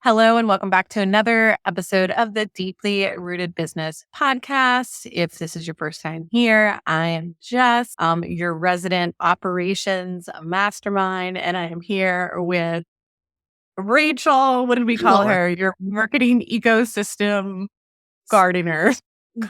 Hello, and welcome back to another episode of the Deeply Rooted Business Podcast. If this is your first time here, I am Jess, your resident operations mastermind, and I am here with Rachel. What did we call her? Your marketing ecosystem gardener.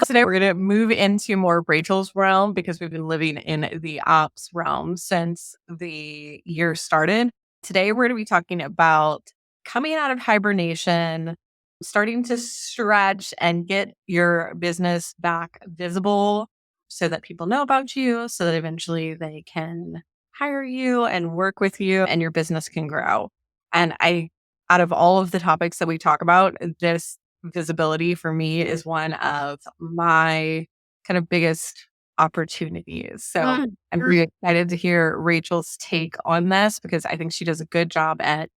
Today, we're going to move into more Rachel's realm because we've been living in the ops realm since the year started. Today, we're going to be talking about coming out of hibernation, starting to stretch and get your business back visible so that people know about you, so that eventually they can hire you and work with you and your business can grow. And out of all of the topics that we talk about, this visibility for me is one of my kind of biggest opportunities. So I'm really excited to hear Rachel's take on this because I think she does a good job at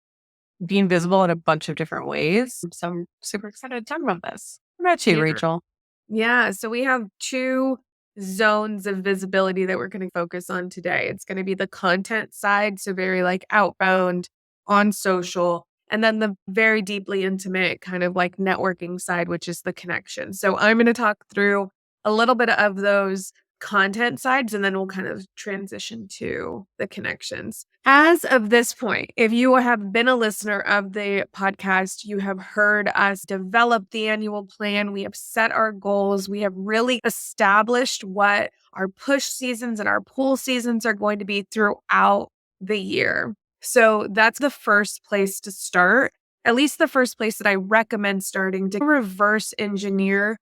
being visible in a bunch of different ways. So I'm super excited to talk about this. What about you, Rachel? Yeah. So we have two zones of visibility that we're going to focus on today. It's going to be the content side. So very like outbound on social. And then the very deeply intimate kind of like networking side, which is the connection. So I'm going to talk through a little bit of those content sides, and then we'll kind of transition to the connections. As of this point, if you have been a listener of the podcast, you have heard us develop the annual plan. We have set our goals. We have really established what our push seasons and our pull seasons are going to be throughout the year. So that's the first place to start, at least the first place that I recommend starting to reverse engineer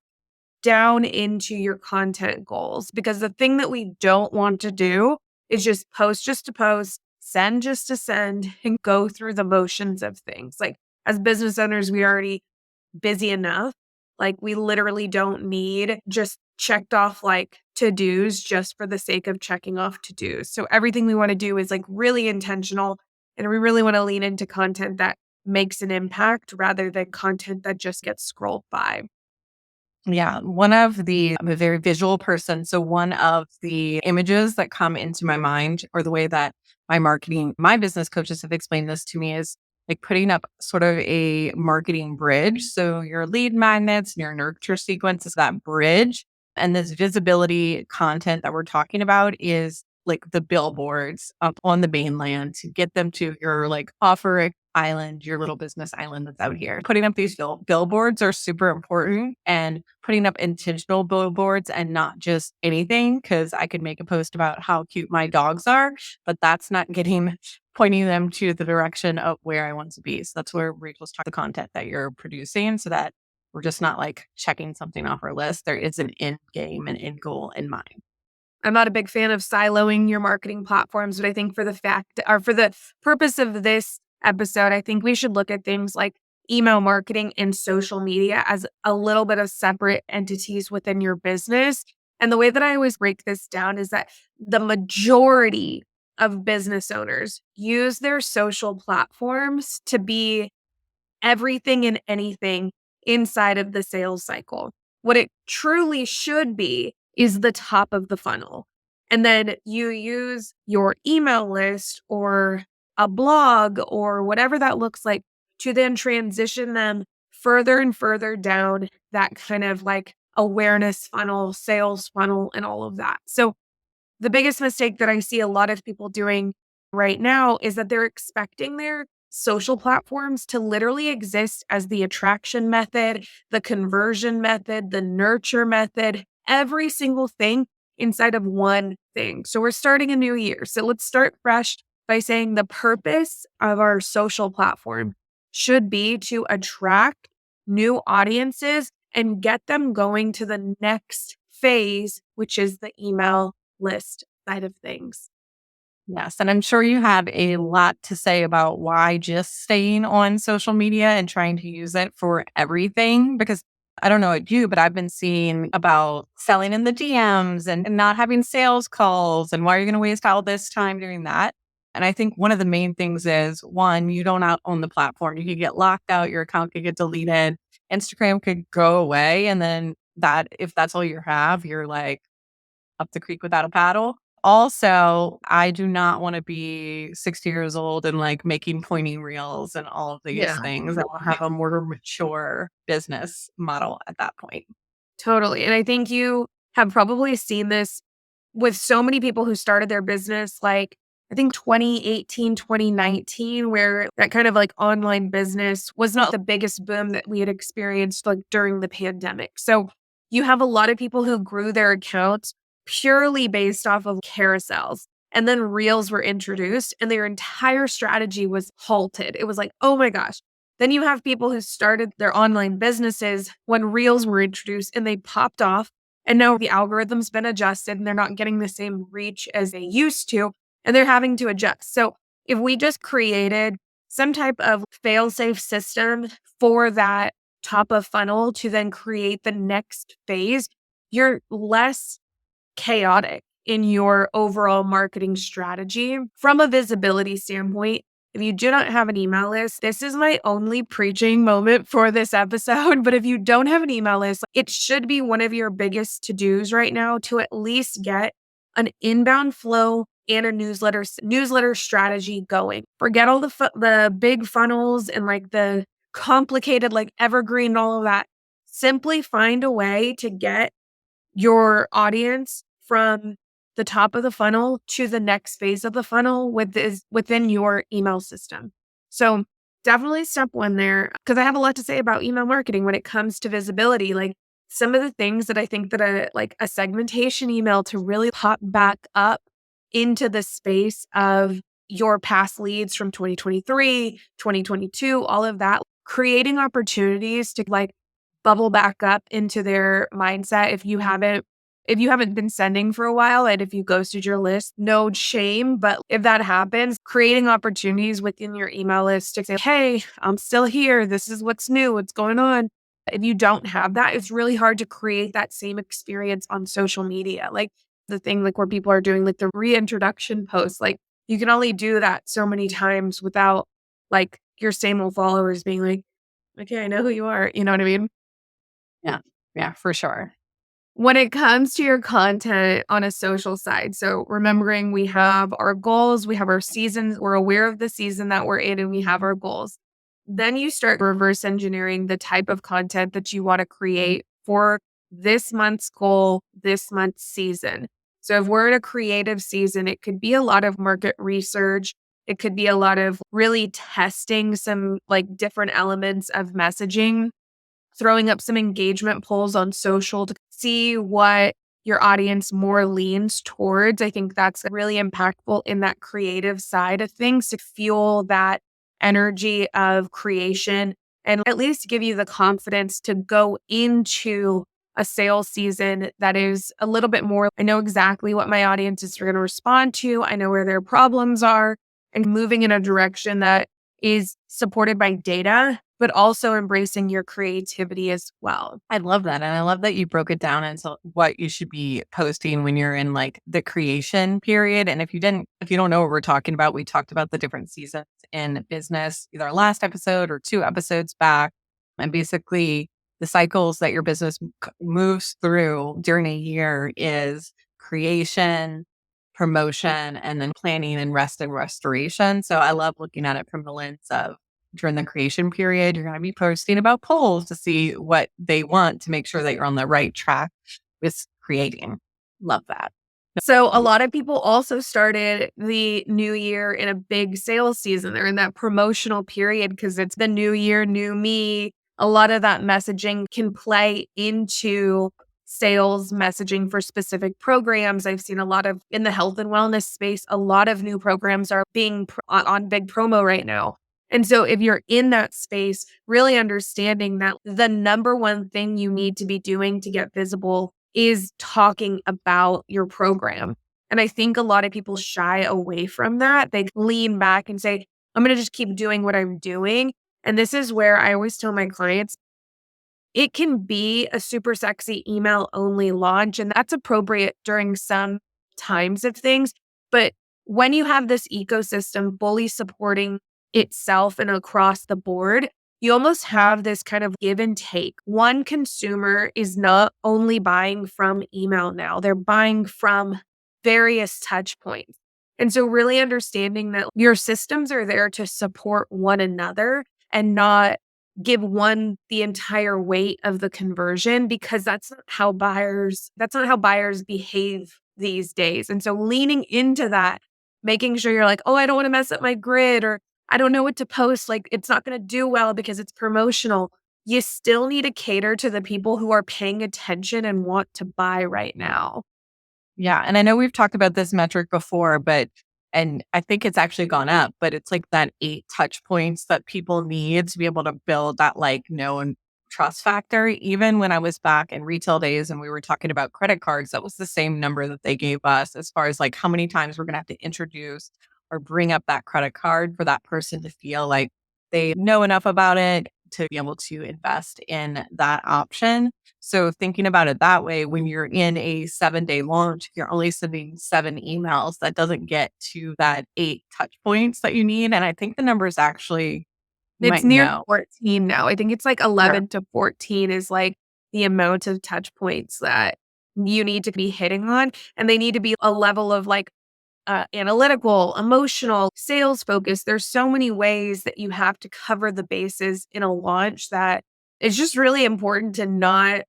down into your content goals. Because the thing that we don't want to do is just to post, send just to send, and go through the motions of things. Like as business owners, we already busy enough. Like we literally don't need just checked off like to-dos just for the sake of checking off to-dos. So everything we want to do is like really intentional, and we really want to lean into content that makes an impact rather than content that just gets scrolled by. Yeah, I'm a very visual person. So one of the images that come into my mind, or the way that my business coaches have explained this to me, is like putting up sort of a marketing bridge. So your lead magnets and your nurture sequence is that bridge. And this visibility content that we're talking about is like the billboards up on the mainland to get them to your like offer island, your little business island that's out here. Putting up these billboards are super important, and putting up intentional billboards and not just anything, because I could make a post about how cute my dogs are, but that's not pointing them to the direction of where I want to be. So that's where Rachel's talking the content that you're producing, so that we're just not like checking something off our list. There is an end game, an end goal in mind. I'm not a big fan of siloing your marketing platforms, but I think for the purpose of this episode, I think we should look at things like email marketing and social media as a little bit of separate entities within your business. And the way that I always break this down is that the majority of business owners use their social platforms to be everything and anything inside of the sales cycle. What it truly should be is the top of the funnel. And then you use your email list or a blog or whatever that looks like to then transition them further and further down that kind of like awareness funnel, sales funnel, and all of that. So the biggest mistake that I see a lot of people doing right now is that they're expecting their social platforms to literally exist as the attraction method, the conversion method, the nurture method, every single thing inside of one thing. So we're starting a new year. So let's start fresh by saying the purpose of our social platform should be to attract new audiences and get them going to the next phase, which is the email list side of things. Yes. And I'm sure you have a lot to say about why just staying on social media and trying to use it for everything. Because I don't know what you, but I've been seeing about selling in the DMs and not having sales calls. And why are you going to waste all this time doing that? And I think one of the main things is, one, you don't own the platform. You could get locked out. Your account could get deleted. Instagram could go away. And then if that's all you have, you're like up the creek without a paddle. also, I do not want to be 60 years old and like making pointing reels and all of these Yeah, things. I will have a more mature business model at that point. totally. And I think you have probably seen this with so many people who started their business, like I think 2018, 2019, where that kind of like online business was not the biggest boom that we had experienced like during the pandemic. So you have a lot of people who grew their accounts purely based off of carousels. And then reels were introduced and their entire strategy was halted. It was like, oh my gosh. Then you have people who started their online businesses when reels were introduced and they popped off, and now the algorithm's been adjusted and they're not getting the same reach as they used to, and they're having to adjust. So if we just created some type of fail-safe system for that top of funnel to then create the next phase, you're less chaotic in your overall marketing strategy. From a visibility standpoint, if you do not have an email list, this is my only preaching moment for this episode. But if you don't have an email list, it should be one of your biggest to-dos right now to at least get an inbound flow and a newsletter strategy going. Forget all the big funnels and like the complicated like evergreen and all of that. Simply find a way to get your audience from the top of the funnel to the next phase of the funnel within your email system. So definitely step one there, because I have a lot to say about email marketing when it comes to visibility. Like some of the things that I think that a segmentation email to really pop back up into the space of your past leads from 2023, 2022, all of that, creating opportunities to like bubble back up into their mindset. If you haven't been sending for a while and if you ghosted your list, no shame. But if that happens, creating opportunities within your email list to say, hey, I'm still here. This is what's new, what's going on. If you don't have that, it's really hard to create that same experience on social media. Like the thing like where people are doing like the reintroduction posts, like you can only do that so many times without like your same old followers being like, okay, I know who you are. You know what I mean? Yeah. Yeah, for sure. When it comes to your content on a social side, so remembering we have our goals, we have our seasons, we're aware of the season that we're in, and we have our goals. Then you start reverse engineering the type of content that you want to create for this month's goal, this month's season. So if we're in a creative season, it could be a lot of market research. It could be a lot of really testing some like different elements of messaging, throwing up some engagement polls on social to see what your audience more leans towards. I think that's really impactful in that creative side of things to fuel that energy of creation and at least give you the confidence to go into a sales season that is a little bit more. I know exactly what my audience is going to respond to. I know where their problems are, and moving in a direction that is supported by data, but also embracing your creativity as well. I love that. And I love that you broke it down into what you should be posting when you're in like the creation period. And if you don't know what we're talking about, we talked about the different seasons in business, either our last episode or 2 episodes back. And basically, the cycles that your business moves through during a year is creation, promotion, and then planning and rest and restoration. So I love looking at it from the lens of during the creation period, you're going to be posting about polls to see what they want to make sure that you're on the right track with creating. Love that. So a lot of people also started the new year in a big sales season. They're in that promotional period because it's the new year, new me. A lot of that messaging can play into sales messaging for specific programs. I've seen a lot of in the health and wellness space, a lot of new programs are being on big promo right now. And so if you're in that space, really understanding that the number one thing you need to be doing to get visible is talking about your program. And I think a lot of people shy away from that. They lean back and say, I'm going to just keep doing what I'm doing. And this is where I always tell my clients, it can be a super sexy email only launch, and that's appropriate during some times of things. But when you have this ecosystem fully supporting itself and across the board, you almost have this kind of give and take. One consumer is not only buying from email now, they're buying from various touch points. And so really understanding that your systems are there to support one another and not give one the entire weight of the conversion, because that's not how buyers behave these days. And so leaning into that, making sure you're like, oh, I don't want to mess up my grid, or I don't know what to post. Like, it's not going to do well because it's promotional. You still need to cater to the people who are paying attention and want to buy right now. Yeah. And I know we've talked about this metric before, and I think it's actually gone up, but it's like that 8 touch points that people need to be able to build that like known trust factor. Even when I was back in retail days and we were talking about credit cards, that was the same number that they gave us as far as like how many times we're going to have to introduce or bring up that credit card for that person to feel like they know enough about it to be able to invest in that option. So thinking about it that way, when you're in a 7-day launch, you're only sending 7 emails. That doesn't get to that 8 touch points that you need. And I think the number is actually, you It's might near know. 14 now. I think it's like Sure. 11 to 14 is like the amount of touch points that you need to be hitting on. And they need to be a level of like analytical, emotional, sales focused. There's so many ways that you have to cover the bases in a launch that it's just really important to not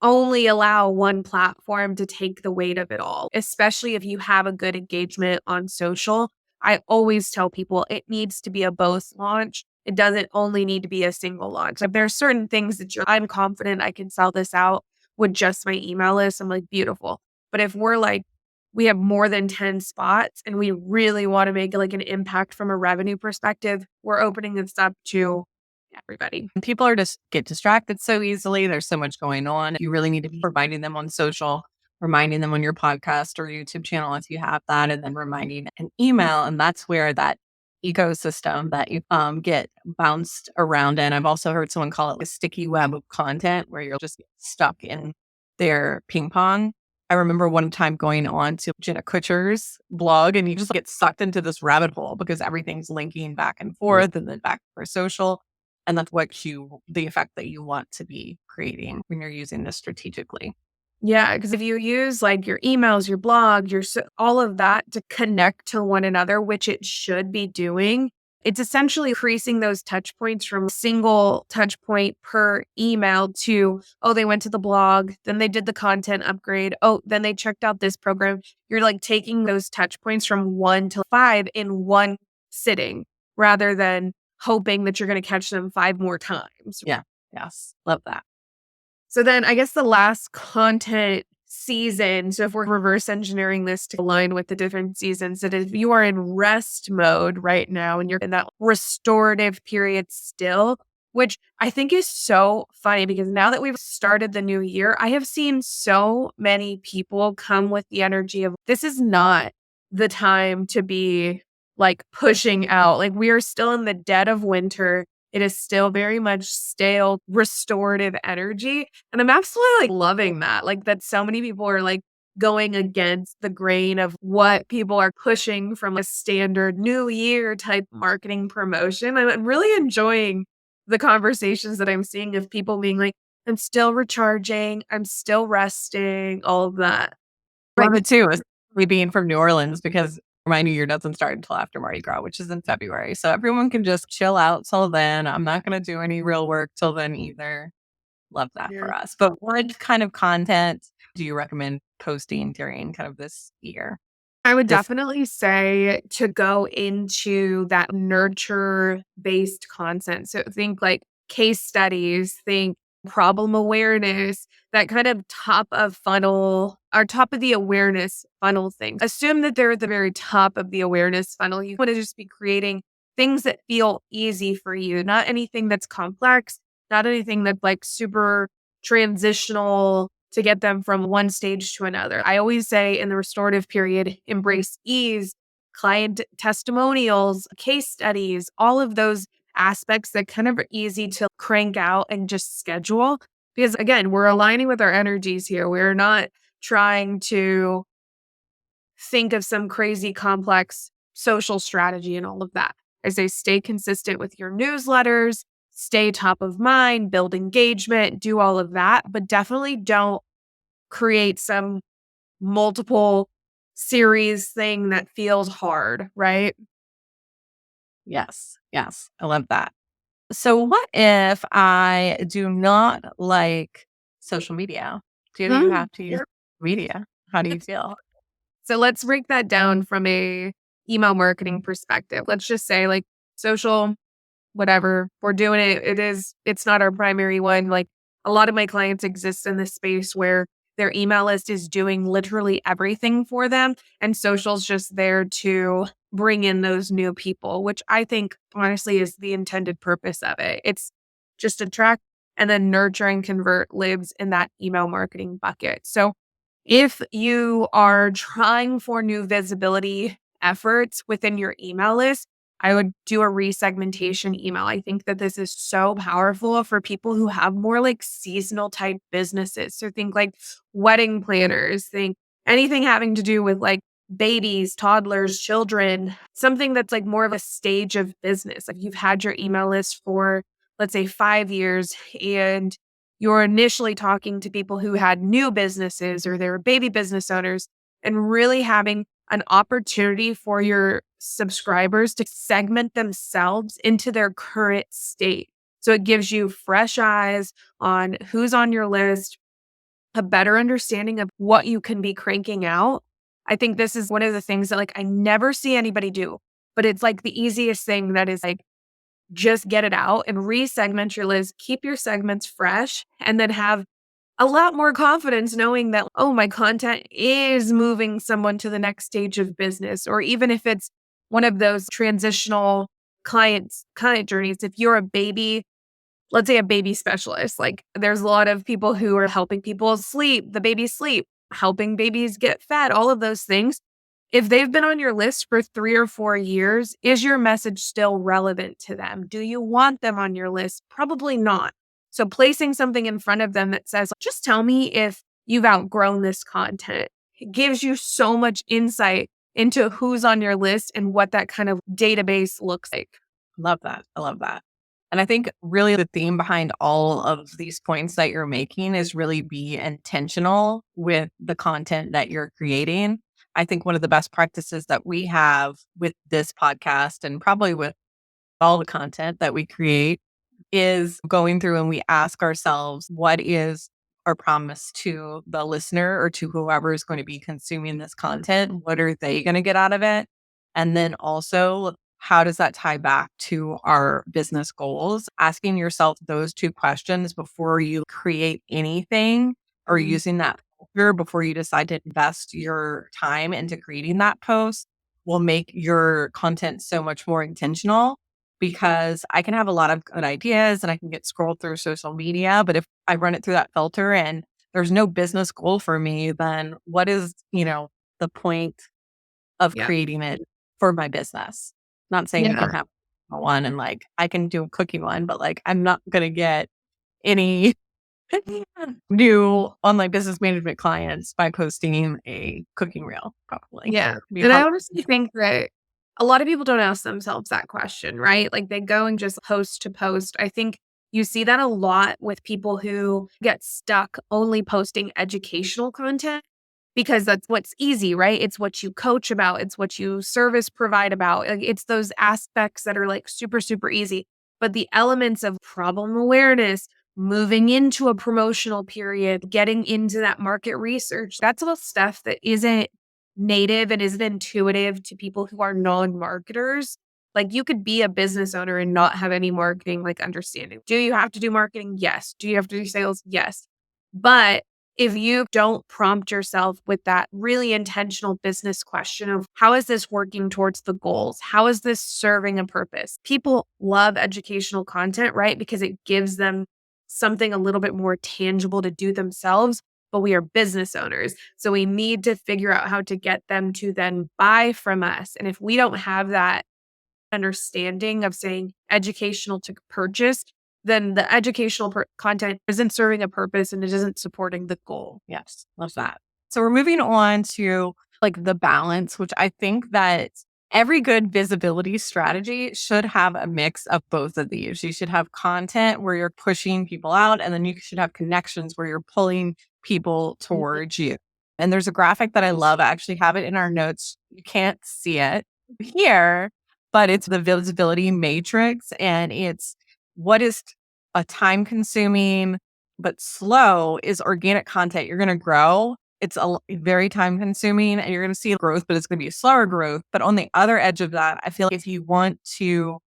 only allow one platform to take the weight of it all, especially if you have a good engagement on social. I always tell people it needs to be a both launch. It doesn't only need to be a single launch. If there are certain things that I'm confident I can sell this out with just my email list, I'm like, beautiful. But if we're like, we have more than 10 spots and we really want to make like an impact from a revenue perspective, we're opening this up to everybody. And people are just get distracted so easily. There's so much going on. You really need to be reminding them on social, reminding them on your podcast or YouTube channel if you have that, and then reminding an email. And that's where that ecosystem that you get bounced around in. I've also heard someone call it a sticky web of content where you're just stuck in their ping pong. I remember one time going on to Jenna Kutcher's blog and you just get sucked into this rabbit hole because everything's linking back and forth and then back for social. And that's the effect that you want to be creating when you're using this strategically. Yeah, because if you use like your emails, your blog, all of that to connect to one another, which it should be doing, it's essentially increasing those touch points from a single touch point per email to, oh, they went to the blog, then they did the content upgrade. Oh, then they checked out this program. You're like taking those touch points from 1 to 5 in one sitting rather than hoping that you're going to catch them 5 more times. Yeah. Yes. Love that. So then I guess the last content season, so if we're reverse engineering this to align with the different seasons, that if you are in rest mode right now and you're in that restorative period still, which I think is so funny because now that we've started the new year, I have seen so many people come with the energy of this is not the time to be like pushing out. Like we are still in the dead of winter. It is still very much stale, restorative energy. And I'm absolutely like loving that. Like that so many people are like going against the grain of what people are pushing from a standard new year type marketing promotion. I'm really enjoying the conversations that I'm seeing of people being like, I'm still recharging, I'm still resting, all of that. Love it too, especially being from New Orleans because my New Year doesn't start until after Mardi Gras, which is in February. So everyone can just chill out till then. I'm not going to do any real work till then either. Love that Yeah. for us. But what kind of content do you recommend posting during kind of this year? I would This definitely say to go into that nurture based content. So think like case studies, think problem awareness, that kind of top of funnel or top of the awareness funnel thing. Assume that they're at the very top of the awareness funnel. You want to just be creating things that feel easy for you, not anything that's complex, not anything that's like super transitional to get them from one stage to another. I always say in the restorative period, embrace ease, client testimonials, case studies, all of those aspects that kind of are easy to crank out and just schedule. Because again, we're aligning with our energies here. We're not trying to think of some crazy complex social strategy and all of that. I say stay consistent with your newsletters, stay top of mind, build engagement, do all of that, but definitely don't create some multiple series thing that feels hard, right? Yes. Yes. I love that. So, what if I do not like social media? Do you Mm. have to use media? How do you feel? So let's break that down from a email marketing perspective. Let's just say like social, whatever, we're doing it. It's not our primary one. Like a lot of my clients exist in this space where their email list is doing literally everything for them. And social's just there to bring in those new people, which I think honestly is the intended purpose of it. It's just attract and then nurture and convert lives in that email marketing bucket. So if you are trying for new visibility efforts within your email list, I would do a resegmentation email. I think that this is so powerful for people who have more like seasonal type businesses. So think like wedding planners, think anything having to do with like babies, toddlers, children, something that's like more of a stage of business. Like you've had your email list for, let's say, 5 years and you're initially talking to people who had new businesses or they were baby business owners and really having an opportunity for your subscribers to segment themselves into their current state. So it gives you fresh eyes on who's on your list, a better understanding of what you can be cranking out. I think this is one of the things that like I never see anybody do, but it's like the easiest thing that is like just get it out and re-segment your list, keep your segments fresh, and then have a lot more confidence knowing that, oh, my content is moving someone to the next stage of business. Or even if it's one of those transitional client journeys, if you're a baby, let's say a baby specialist, like there's a lot of people who are helping people sleep, the baby sleep, helping babies get fed, all of those things. If they've been on your list for 3 or 4 years, is your message still relevant to them? Do you want them on your list? Probably not. So placing something in front of them that says, just tell me if you've outgrown this content. It gives you so much insight into who's on your list and what that kind of database looks like. Love that. I love that. And I think really the theme behind all of these points that you're making is really be intentional with the content that you're creating. I think one of the best practices that we have with this podcast and probably with all the content that we create is going through and we ask ourselves, what is our promise to the listener or to whoever is going to be consuming this content? What are they going to get out of it? And then also, how does that tie back to our business goals? Asking yourself those two questions before you create anything or Mhm. using that filter before you decide to invest your time into creating that post will make your content so much more intentional because I can have a lot of good ideas and I can get scrolled through social media. But if I run it through that filter and there's no business goal for me, then what is, the point of Yeah. creating it for my business? Not saying you Yeah. don't have one and like I can do a cookie one, but like I'm not going to get any new online business management clients by posting a cooking reel, probably. Yeah. Be And I hard. honestly think that a lot of people don't ask themselves that question, right? Like they go and just post to post. I think you see that a lot with people who get stuck only posting educational content because that's what's easy, right? It's what you coach about, it's what you service provide about. Like it's those aspects that are like super, super easy. But the elements of problem awareness, moving into a promotional period, getting into that market research, that's all stuff that isn't native and isn't intuitive to people who are non-marketers. Like you could be a business owner and not have any marketing like understanding. Do you have to do marketing? Yes. Do you have to do sales? Yes. But if you don't prompt yourself with that really intentional business question of how is this working towards the goals? How is this serving a purpose? People love educational content, right? Because it gives them something a little bit more tangible to do themselves. But we are business owners. So we need to figure out how to get them to then buy from us. And if we don't have that understanding of saying educational to purchase, then the educational content isn't serving a purpose and it isn't supporting the goal. Yes, love that. So we're moving on to like the balance, which I think that every good visibility strategy should have a mix of both of these. You should have content where you're pushing people out, and then you should have connections where you're pulling people Mhm. towards you. And there's a graphic that I love. I actually have it in our notes. You can't see it here, but it's the visibility matrix. And it's what is a time consuming but slow is organic content. You're going to grow. It's very time consuming and you're going to see growth, but it's going to be a slower growth. But on the other edge of that, I feel like if you want to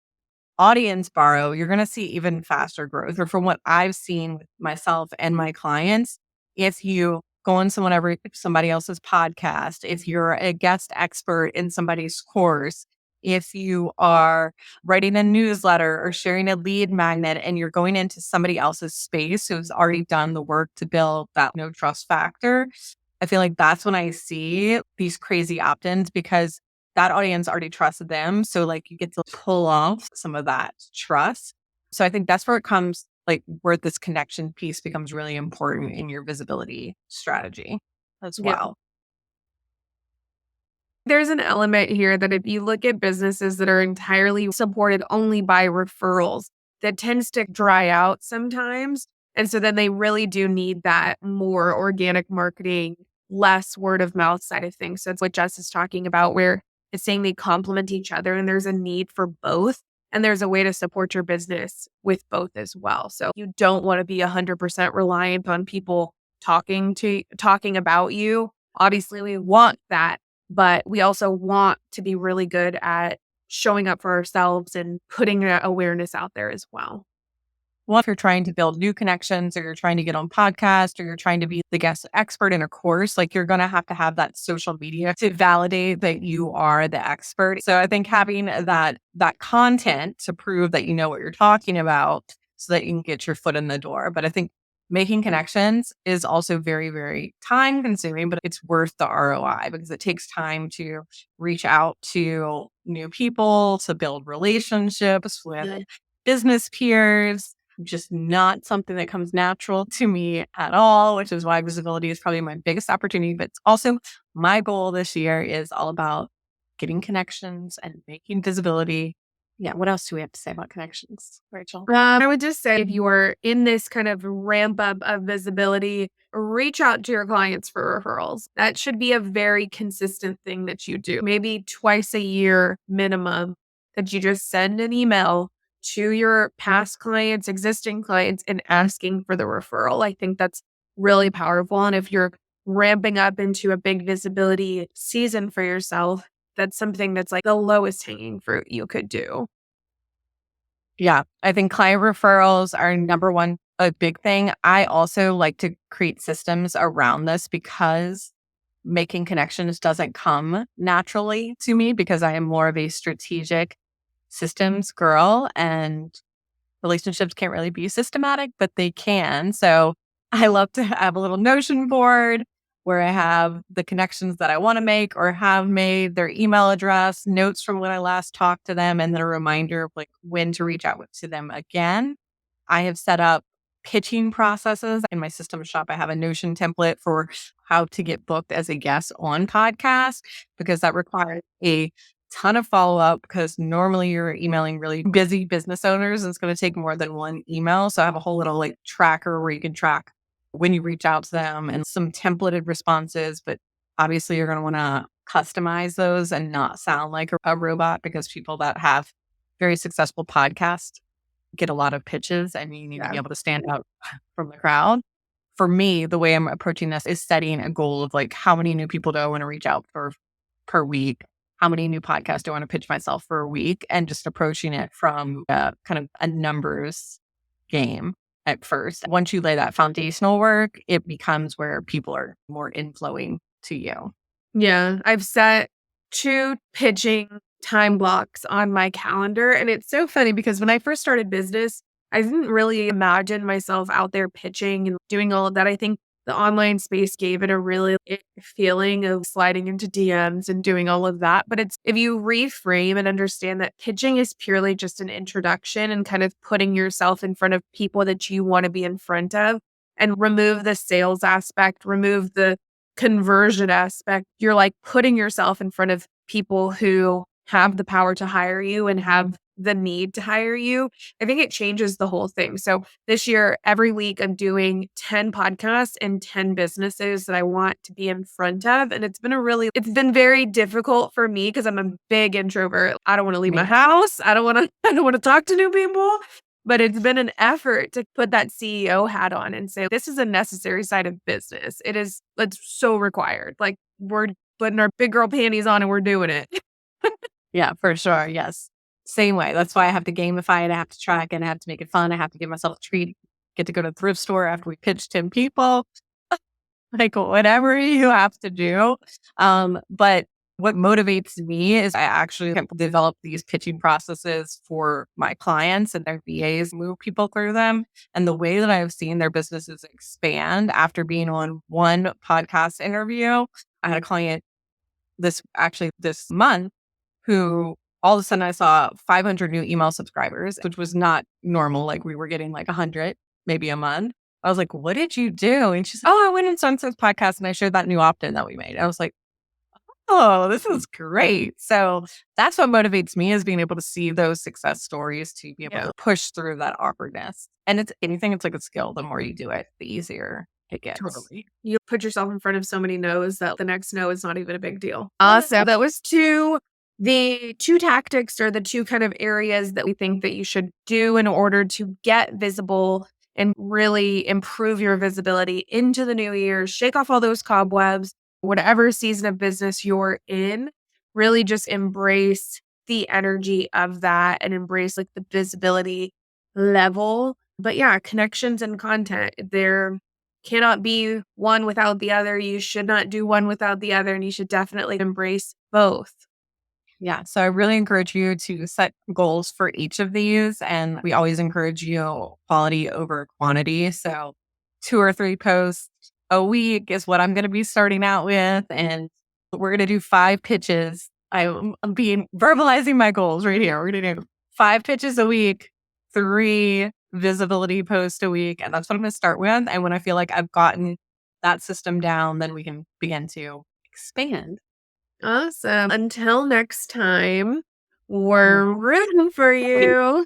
audience borrow, you're going to see even faster growth. Or from what I've seen with myself and my clients, if you go on somebody else's podcast, if you're a guest expert in somebody's course, if you are writing a newsletter or sharing a lead magnet and you're going into somebody else's space who's already done the work to build that no trust factor, I feel like that's when I see these crazy opt-ins because that audience already trusted them. So like you get to pull off some of that trust. So I think that's where it comes, like where this connection piece becomes really important in your visibility strategy as Yeah. well. There's an element here that if you look at businesses that are entirely supported only by referrals, that tends to dry out sometimes. And so then they really do need that more organic marketing, less word of mouth side of things. So it's what Jess is talking about, where it's saying they complement each other and there's a need for both. And there's a way to support your business with both as well. So you don't want to be 100% reliant on people talking about you. Obviously, we want that, but we also want to be really good at showing up for ourselves and putting that awareness out there as well. Well, if you're trying to build new connections or you're trying to get on podcast or you're trying to be the guest expert in a course, like you're going to have that social media to validate that you are the expert. So I think having that content to prove that you know what you're talking about so that you can get your foot in the door. But I think making connections is also very, very time consuming, but it's worth the ROI because it takes time to reach out to new people, to build relationships with business peers, just not something that comes natural to me at all, which is why visibility is probably my biggest opportunity. But it's also my goal this year is all about getting connections and making visibility. Yeah. What else do we have to say about connections, Rachel? I would just say if you are in this kind of ramp up of visibility, reach out to your clients for referrals. That should be a very consistent thing that you do. Maybe twice a year minimum that you just send an email to your past clients, existing clients, and asking for the referral. I think that's really powerful. And if you're ramping up into a big visibility season for yourself, that's something that's like the lowest hanging fruit you could do. Yeah, I think client referrals are number one, a big thing. I also like to create systems around this because making connections doesn't come naturally to me because I am more of a strategic systems girl and relationships can't really be systematic, but they can. So I love to have a little Notion board where I have the connections that I want to make or have made, their email address, notes from when I last talked to them, and then a reminder of like when to reach out to them again. I have set up pitching processes in my system shop. I have a Notion template for how to get booked as a guest on podcast because that requires a ton of follow up because normally you're emailing really busy business owners and it's going to take more than one email. So I have a whole little like tracker where you can track when you reach out to them and some templated responses. But obviously, you're going to want to customize those and not sound like a robot because people that have very successful podcasts get a lot of pitches and you need to be able to stand out from the crowd. For me, the way I'm approaching this is setting a goal of like how many new people do I want to reach out for per week? How many new podcasts do I want to pitch myself for a week? And just approaching it from kind of a numbers game at first. Once you lay that foundational work, it becomes where people are more inflowing to you. Yeah, I've set 2 pitching time blocks on my calendar, and it's so funny because when I first started business, I didn't really imagine myself out there pitching and doing all of that. I think the online space gave it a really feeling of sliding into DMs and doing all of that, but it's if you reframe and understand that pitching is purely just an introduction and kind of putting yourself in front of people that you want to be in front of and remove the sales aspect, remove the conversion aspect, you're like putting yourself in front of people who have the power to hire you and have the need to hire you, I think it changes the whole thing. So this year, every week, I'm doing 10 podcasts and 10 businesses that I want to be in front of. And it's been very difficult for me because I'm a big introvert. I don't want to leave my house. I don't want to talk to new people. But it's been an effort to put that CEO hat on and say, this is a necessary side of business. It's so required. Like, we're putting our big girl panties on and we're doing it. Yeah, for sure. Yes. Same way. That's why I have to gamify it. I have to track it. I have to make it fun. I have to give myself a treat. Get to go to the thrift store after we pitch 10 people. Like, whatever you have to do. But what motivates me is I actually can develop these pitching processes for my clients and their VAs, move people through them. And the way that I've seen their businesses expand after being on one podcast interview, I had a client this month who all of a sudden I saw 500 new email subscribers, which was not normal. Like, we were getting like 100, maybe a month. I was like, what did you do? And she's, oh, I went into Sunset's podcast and I shared that new opt-in that we made. I was like, oh, this is great. So that's what motivates me, is being able to see those success stories, to be able to push through that awkwardness. And it's anything, it's like a skill. The more you do it, the easier it gets. Totally. You put yourself in front of so many no's that the next no is not even a big deal. Awesome. That was the two tactics, or the two kind of areas that we think that you should do in order to get visible and really improve your visibility into the new year, shake off all those cobwebs, whatever season of business you're in, really just embrace the energy of that and embrace like the visibility level. But yeah, connections and content, there cannot be one without the other. You should not do one without the other, and you should definitely embrace both. Yeah. So I really encourage you to set goals for each of these. And we always encourage you quality over quantity. So 2 or 3 posts a week is what I'm going to be starting out with. And we're going to do 5 pitches. I'm being verbalizing my goals right here. We're going to do 5 pitches a week, 3 visibility posts a week. And that's what I'm going to start with. And when I feel like I've gotten that system down, then we can begin to expand. Awesome. Until next time, we're rooting for you.